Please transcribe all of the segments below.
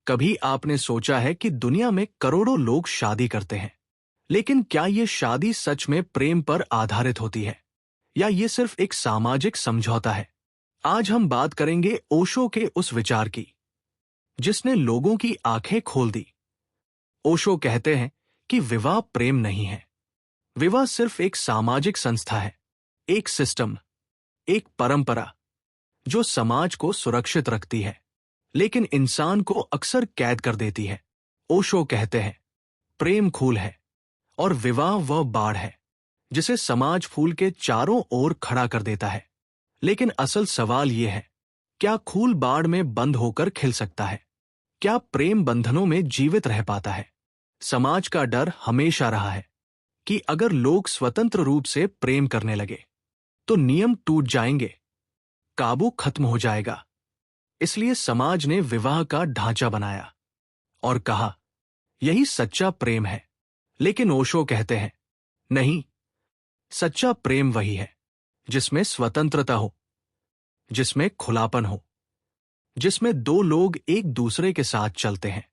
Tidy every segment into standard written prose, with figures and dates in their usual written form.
कभी आपने सोचा है कि दुनिया में करोड़ों लोग शादी करते हैं, लेकिन क्या ये शादी सच में प्रेम पर आधारित होती है या ये सिर्फ एक सामाजिक समझौता है? आज हम बात करेंगे ओशो के उस विचार की जिसने लोगों की आंखें खोल दी। ओशो कहते हैं कि विवाह प्रेम नहीं है। विवाह सिर्फ एक सामाजिक संस्था है, एक सिस्टम, एक परंपरा जो समाज को सुरक्षित रखती है लेकिन इंसान को अक्सर कैद कर देती है। ओशो कहते हैं प्रेम खूल है और विवाह वह बाढ़ है जिसे समाज फूल के चारों ओर खड़ा कर देता है। लेकिन असल सवाल यह है, क्या खूल बाढ़ में बंद होकर खिल सकता है? क्या प्रेम बंधनों में जीवित रह पाता है? समाज का डर हमेशा रहा है कि अगर लोग स्वतंत्र रूप से प्रेम करने लगे तो नियम टूट जाएंगे, काबू खत्म हो जाएगा। इसलिए समाज ने विवाह का ढांचा बनाया और कहा यही सच्चा प्रेम है। लेकिन ओशो कहते हैं नहीं, सच्चा प्रेम वही है जिसमें स्वतंत्रता हो, जिसमें खुलापन हो, जिसमें दो लोग एक दूसरे के साथ चलते हैं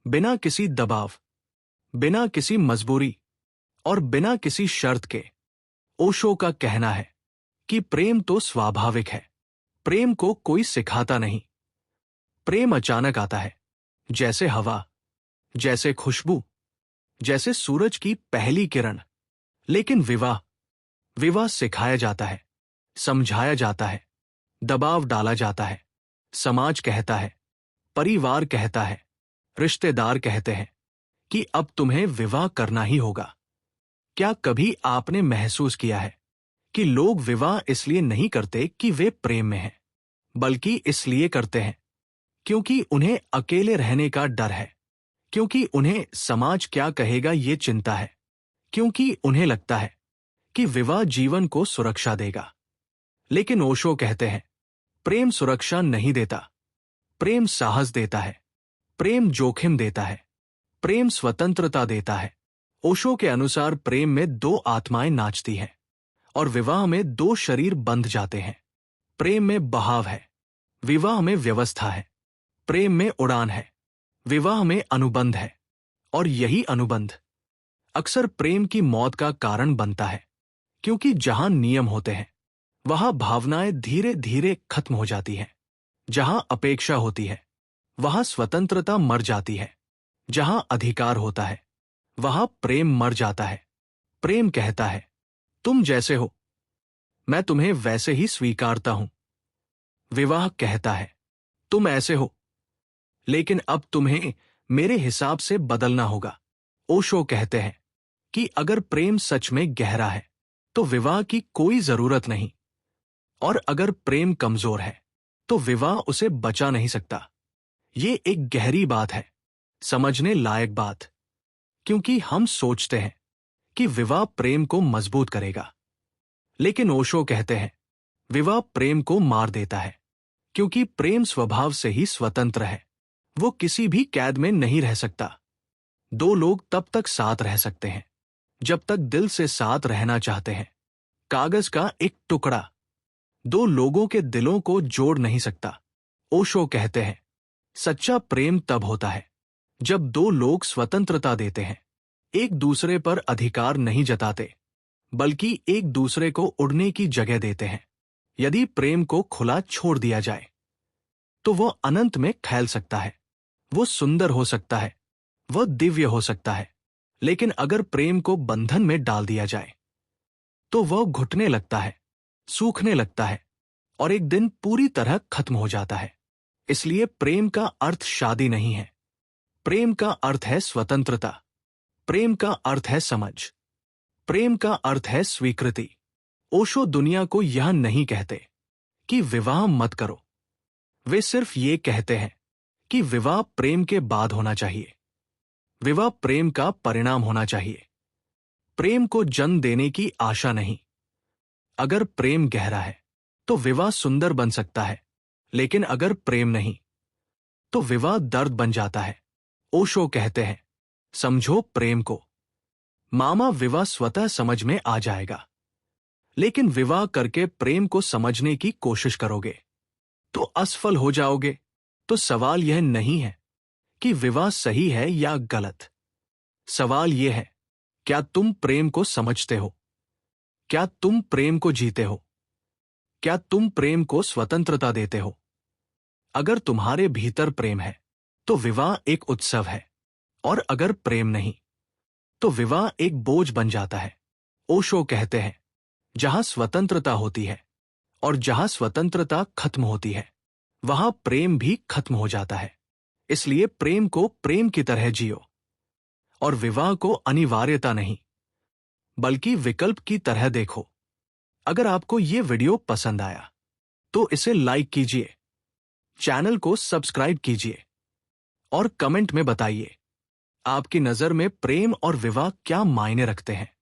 बिना किसी दबाव, बिना किसी मजबूरी और बिना किसी शर्त के। ओशो का कहना है कि प्रेम तो स्वाभाविक है, प्रेम को कोई सिखाता नहीं। प्रेम अचानक आता है, जैसे हवा, जैसे खुशबू, जैसे सूरज की पहली किरण। लेकिन विवाह सिखाया जाता है, समझाया जाता है, दबाव डाला जाता है। समाज कहता है, परिवार कहता है, रिश्तेदार कहते हैं कि अब तुम्हें विवाह करना ही होगा। क्या कभी आपने महसूस किया है कि लोग विवाह इसलिए नहीं करते कि वे प्रेम में हैं, बल्कि इसलिए करते हैं क्योंकि उन्हें अकेले रहने का डर है, क्योंकि उन्हें समाज क्या कहेगा ये चिंता है, क्योंकि उन्हें लगता है कि विवाह जीवन को सुरक्षा देगा। लेकिन ओशो कहते हैं प्रेम सुरक्षा नहीं देता, प्रेम साहस देता है, प्रेम जोखिम देता है, प्रेम स्वतंत्रता देता है। ओशो के अनुसार प्रेम में दो आत्माएं नाचती हैं और विवाह में दो शरीर बंध जाते हैं। प्रेम में बहाव है, विवाह में व्यवस्था है। प्रेम में उड़ान है, विवाह में अनुबंध है। और यही अनुबंध अक्सर प्रेम की मौत का कारण बनता है, क्योंकि जहां नियम होते हैं वहां भावनाएं धीरे धीरे खत्म हो जाती हैं। जहां अपेक्षा होती है वहां स्वतंत्रता मर जाती है। जहां अधिकार होता है वहां प्रेम मर जाता है। प्रेम कहता है तुम जैसे हो मैं तुम्हें वैसे ही स्वीकारता हूं। विवाह कहता है तुम ऐसे हो लेकिन अब तुम्हें मेरे हिसाब से बदलना होगा। ओशो कहते हैं कि अगर प्रेम सच में गहरा है तो विवाह की कोई जरूरत नहीं, और अगर प्रेम कमजोर है तो विवाह उसे बचा नहीं सकता। ये एक गहरी बात है, समझने लायक बात, क्योंकि हम सोचते हैं कि विवाह प्रेम को मजबूत करेगा। लेकिन ओशो कहते हैं विवाह प्रेम को मार देता है, क्योंकि प्रेम स्वभाव से ही स्वतंत्र है। वो किसी भी कैद में नहीं रह सकता। दो लोग तब तक साथ रह सकते हैं जब तक दिल से साथ रहना चाहते हैं। कागज का एक टुकड़ा दो लोगों के दिलों को जोड़ नहीं सकता। ओशो कहते हैं सच्चा प्रेम तब होता है जब दो लोग स्वतंत्रता देते हैं, एक दूसरे पर अधिकार नहीं जताते, बल्कि एक दूसरे को उड़ने की जगह देते हैं। यदि प्रेम को खुला छोड़ दिया जाए तो वह अनंत में फैल सकता है, वो सुंदर हो सकता है, वह दिव्य हो सकता है। लेकिन अगर प्रेम को बंधन में डाल दिया जाए तो वह घुटने लगता है, सूखने लगता है और एक दिन पूरी तरह खत्म हो जाता है। इसलिए प्रेम का अर्थ शादी नहीं है। प्रेम का अर्थ है स्वतंत्रता। प्रेम का अर्थ है समझ। प्रेम का अर्थ है स्वीकृति। ओशो दुनिया को यह नहीं कहते कि विवाह मत करो। वे सिर्फ ये कहते हैं कि विवाह प्रेम के बाद होना चाहिए। विवाह प्रेम का परिणाम होना चाहिए, प्रेम को जन्म देने की आशा नहीं। अगर प्रेम गहरा है तो विवाह सुंदर बन सकता है, लेकिन अगर प्रेम नहीं तो विवाह दर्द बन जाता है। ओशो कहते हैं समझो प्रेम को। मामा विवाह स्वतः समझ में आ जाएगा, लेकिन विवाह करके प्रेम को समझने की कोशिश करोगे तो असफल हो जाओगे। तो सवाल यह नहीं है कि विवाह सही है या गलत। सवाल यह है, क्या तुम प्रेम को समझते हो? क्या तुम प्रेम को जीते हो? क्या तुम प्रेम को स्वतंत्रता देते हो? अगर तुम्हारे भीतर प्रेम है तो विवाह एक उत्सव है, और अगर प्रेम नहीं तो विवाह एक बोझ बन जाता है। ओशो कहते हैं, जहां स्वतंत्रता होती है और जहां स्वतंत्रता खत्म होती है, वहां प्रेम भी खत्म हो जाता है। इसलिए प्रेम को प्रेम की तरह जियो, और विवाह को अनिवार्यता नहीं बल्कि विकल्प की तरह देखो। अगर आपको यह वीडियो पसंद आया तो इसे लाइक कीजिए, चैनल को सब्सक्राइब कीजिए और कमेंट में बताइए, आपकी नजर में प्रेम और विवाह क्या मायने रखते हैं।